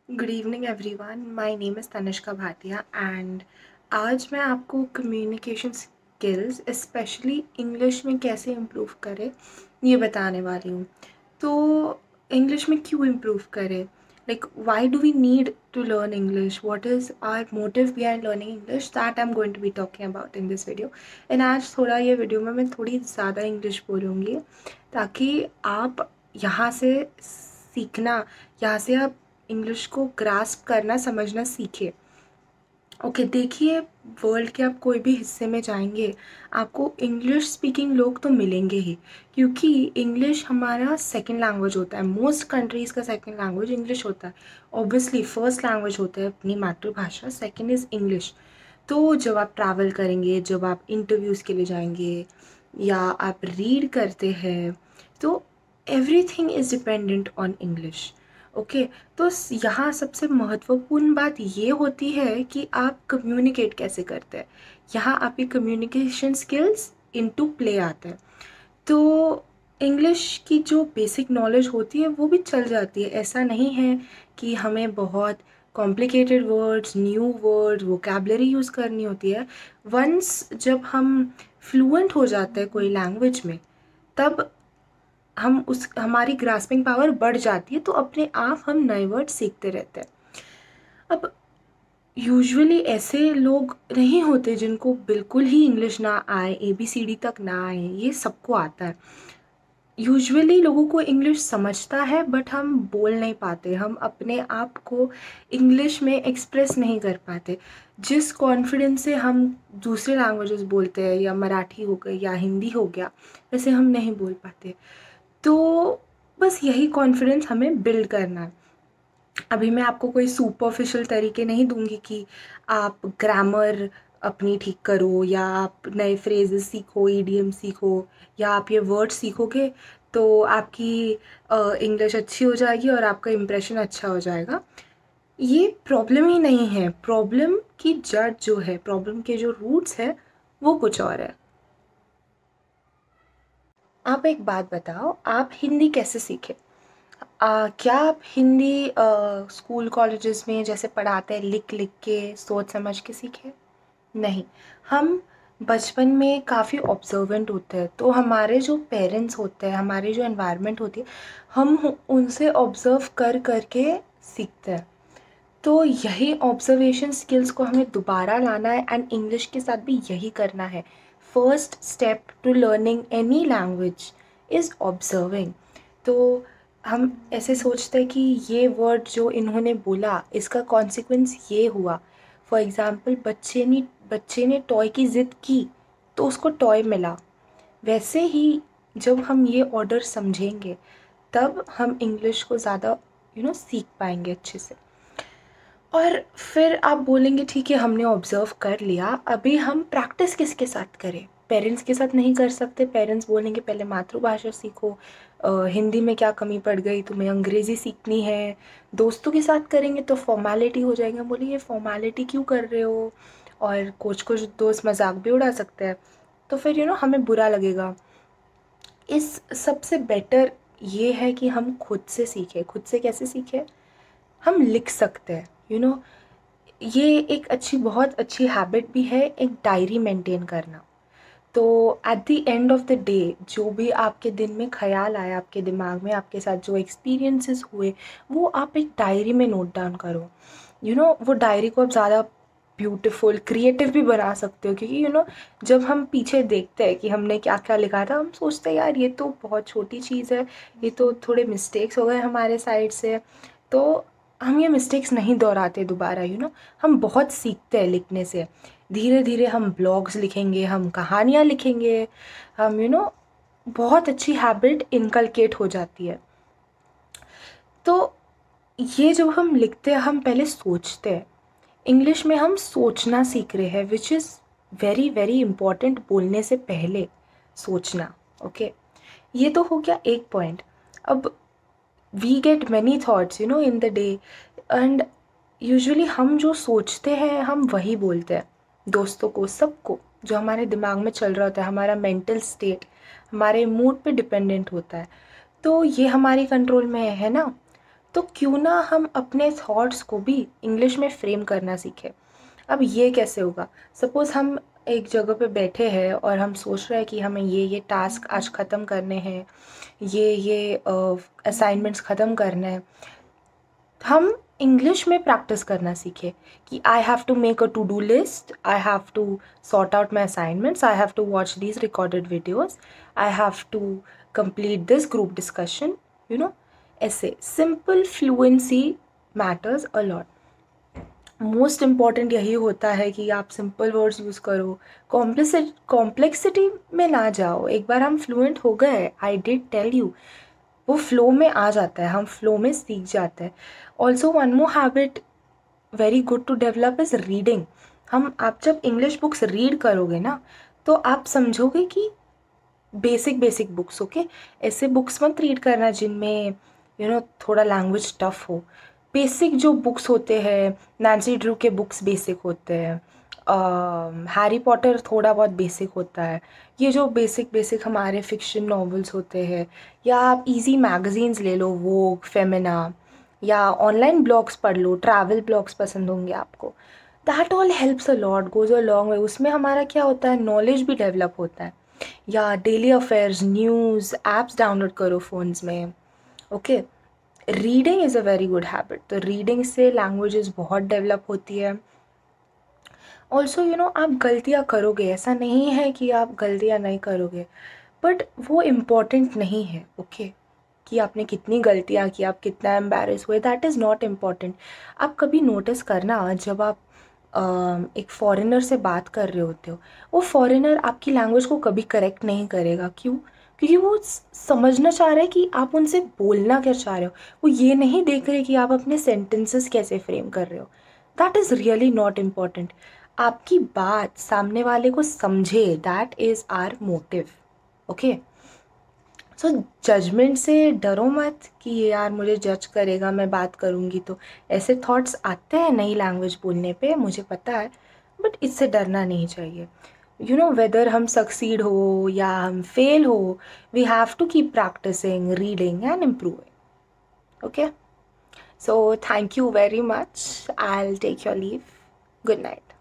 Good evening everyone, my name is Tanishka Bhatia and आज मैं आपको कम्युनिकेशन स्किल्स स्पेशली इंग्लिश में कैसे इम्प्रूव करें ये बताने वाली हूँ। तो इंग्लिश में क्यों इम्प्रूव करें, like why do we need to learn English, what is our motive behind learning English, that I am going to be talking about in this video. And आज थोड़ा ये वीडियो में मैं थोड़ी ज़्यादा इंग्लिश बोलूँगी ताकि आप यहाँ से सीखना, यहाँ से आप इंग्लिश को ग्रास्प करना, समझना सीखे। ओके, देखिए, वर्ल्ड के आप कोई भी हिस्से में जाएंगे आपको इंग्लिश स्पीकिंग लोग तो मिलेंगे ही, क्योंकि इंग्लिश हमारा सेकंड लैंग्वेज होता है। मोस्ट कंट्रीज़ का सेकंड लैंग्वेज इंग्लिश होता है। ऑब्वियसली फर्स्ट लैंग्वेज होता है अपनी मातृभाषा, सेकंड इज़ इंग्लिश। तो जब आप ट्रैवल करेंगे, जब आप इंटरव्यूज़ के लिए जाएंगे या आप रीड करते हैं, तो everything is dependent on English. Okay, तो यहाँ सबसे महत्वपूर्ण बात ये होती है कि आप कम्युनिकेट कैसे करते हैं। यहाँ आपकी कम्युनिकेशन स्किल्स इनटू प्ले आते हैं। तो इंग्लिश की जो बेसिक नॉलेज होती है वो भी चल जाती है। ऐसा नहीं है कि हमें बहुत complicated words, new word, vocabulary use करनी होती है। वंस जब हम फ्लुएंट हो जाते हैं कोई लैंग्वेज में, तब हमारी ग्रास्पिंग पावर बढ़ जाती है, तो अपने आप हम नए वर्ड सीखते रहते हैं। अब यूजुअली ऐसे लोग नहीं होते जिनको बिल्कुल ही इंग्लिश ना आए, ABCD तक ना आए, ये सबको आता है। यूजुअली लोगों को इंग्लिश समझता है बट हम बोल नहीं पाते, हम अपने आप को इंग्लिश में एक्सप्रेस नहीं कर पाते। जिस कॉन्फिडेंस से हम दूसरे लैंग्वेजेस बोलते हैं, या मराठी हो गई या हिंदी हो गया, वैसे हम नहीं बोल पाते। तो बस यही कॉन्फिडेंस हमें बिल्ड करना है। अभी मैं आपको कोई सुपरफिशियल तरीके नहीं दूंगी कि आप ग्रामर अपनी ठीक करो, या आप नए फ्रेजेस सीखो, ईडियम सीखो, या आप ये वर्ड सीखोगे तो आपकी इंग्लिश अच्छी हो जाएगी और आपका इम्प्रेशन अच्छा हो जाएगा। ये प्रॉब्लम ही नहीं है। प्रॉब्लम की जड़ जो है, प्रॉब्लम के जो रूट्स है, वो कुछ और है। आप एक बात बताओ, आप हिंदी कैसे सीखे? क्या आप हिंदी स्कूल कॉलेजेस में जैसे पढ़ाते हैं लिख लिख के, सोच समझ के सीखे? नहीं। हम बचपन में काफ़ी ऑब्जर्वेंट होते हैं, तो हमारे जो पेरेंट्स होते हैं, हमारी जो एनवायरनमेंट होती है, उनसे ऑब्ज़र्व कर कर के सीखते हैं। तो यही ऑब्जर्वेशन स्किल्स को हमें दोबारा लाना है, एंड इंग्लिश के साथ भी यही करना है। First step to learning any language is observing. तो हम ऐसे सोचते हैं कि ये वर्ड जो इन्होंने बोला, इसका कॉन्सिक्वेंस ये हुआ। फॉर एग्ज़ाम्पल, बच्चे ने टॉय की ज़िद की तो उसको टॉय मिला। वैसे ही जब हम ये ऑर्डर समझेंगे, तब हम इंग्लिश को ज़्यादा सीख पाएंगे अच्छे से। और फिर आप बोलेंगे ठीक है, हमने ऑब्ज़र्व कर लिया, अभी हम प्रैक्टिस किसके साथ करें? पेरेंट्स के साथ नहीं कर सकते। पेरेंट्स बोलेंगे पहले मातृभाषा सीखो, हिंदी में क्या कमी पड़ गई, तुम्हें अंग्रेज़ी सीखनी है। दोस्तों के साथ करेंगे तो फॉर्मेलिटी हो जाएगी, बोलिए ये फॉर्मेलिटी क्यों कर रहे हो, और कुछ कुछ दोस्त मजाक भी उड़ा सकते हैं, तो फिर हमें बुरा लगेगा। इस सबसे बेटर ये है कि हम खुद से सीखें। खुद से कैसे सीखें? हम लिख सकते हैं, ये एक बहुत अच्छी हैबिट भी है, एक डायरी मेंटेन करना। तो at the end of the day, जो भी आपके दिन में ख्याल आया, आपके दिमाग में आपके साथ जो एक्सपीरियंसेस हुए, वो आप एक डायरी में नोट डाउन करो। वो डायरी को आप ज़्यादा ब्यूटीफुल, क्रिएटिव भी बना सकते हो, क्योंकि जब हम पीछे देखते हैं कि हमने क्या क्या लिखा था, हम सोचते हैं यार ये तो बहुत छोटी चीज़ है, ये तो थोड़े मिस्टेक्स हो गए हमारे साइड से। तो हम ये मिस्टेक्स नहीं दोहराते दोबारा। हम बहुत सीखते हैं लिखने से। धीरे धीरे हम ब्लॉग्स लिखेंगे, हम कहानियाँ लिखेंगे, हम बहुत अच्छी हैबिट इनकलकेट हो जाती है। तो ये जब हम लिखते हैं, हम पहले सोचते हैं। इंग्लिश में हम सोचना सीख रहे हैं, which is very very important. बोलने से पहले सोचना। ओके, ये तो हो गया एक पॉइंट। अब we get many thoughts in the day, and usually हम जो सोचते हैं हम वही बोलते हैं दोस्तों को, सबको। जो हमारे दिमाग में चल रहा होता है, हमारा मेंटल स्टेट हमारे मूड पे डिपेंडेंट होता है। तो ये हमारी कंट्रोल में है ना। तो क्यों ना हम अपने थॉट्स को भी इंग्लिश में फ्रेम करना सीखें। अब ये कैसे होगा? सपोज़ हम एक जगह पे बैठे हैं और हम सोच रहे हैं कि हमें ये टास्क आज ख़त्म करने हैं, ये असाइनमेंट्स ख़त्म करने हैं। हम इंग्लिश में प्रैक्टिस करना सीखें कि I have to make a to do list, I have to sort out my assignments, I have to watch these recorded videos, I have to complete this group discussion, you know. ऐसे simple fluency matters a lot. Most important यही होता है कि आप simple words use करो, complexity में ना जाओ। एक बार हम फ्लुएंट हो गए, आई डिड टेल यू, वो फ्लो में आ जाता है, हम फ्लो में सीख जाते हैं। Also one more habit very good to develop is reading. आप जब इंग्लिश बुक्स रीड करोगे ना, तो आप समझोगे कि बेसिक बुक्स, ओके, ऐसे बुक्स मत रीड करना जिनमें थोड़ा लैंग्वेज टफ हो। बेसिक जो बुक्स होते हैं, नैन्सी ड्रू के बुक्स बेसिक होते हैं, हैरी पॉटर थोड़ा बहुत बेसिक होता है। ये जो बेसिक हमारे फिक्शन नॉवेल्स होते हैं, या आप इजी मैगज़ीन्स ले लो, वोग, फेमिना, या ऑनलाइन ब्लॉग्स पढ़ लो, ट्रैवल ब्लॉग्स पसंद होंगे आपको। That all helps a lot, goes a long way. उसमें हमारा क्या होता है, नॉलेज भी डेवलप होता है। या daily affairs, news, apps download करो फ़ोन्स में, okay. Reading is a very good habit. तो रीडिंग से लैंग्वेजेस बहुत डेवलप होती है। ऑल्सो आप गलतियाँ करोगे, ऐसा नहीं है कि आप गलतियाँ नहीं करोगे, बट वो इम्पॉर्टेंट नहीं है, ओके, कि आपने कितनी गलतियाँ की, आप कितना एम्बैरेस हुए, दैट इज़ नॉट इम्पॉर्टेंट। आप कभी नोटिस करना, जब आप एक फ़ॉरेनर से बात कर रहे होते हो, वो फ़ॉरेनर आपकी लैंग्वेज को कभी करेक्ट नहीं करेगा। क्यों? क्योंकि वो समझना चाह रहे हैं कि आप उनसे बोलना क्या चाह रहे हो। वो ये नहीं देख रहे कि आप अपने सेंटेंसेस कैसे फ्रेम कर रहे हो। That is really not important. आपकी बात सामने वाले को समझे, that is our motive, okay. So judgement से डरो मत कि ये यार मुझे जज करेगा, मैं बात करूँगी तो। ऐसे थॉट्स आते हैं नई लैंग्वेज बोलने पे, मुझे पता है, बट इससे डरना नहीं चाहिए। वेदर हम सक्सीड हो या हम फेल हो, we have to keep practising, reading and improving, okay. So thank you very much, I will take your leave, good night.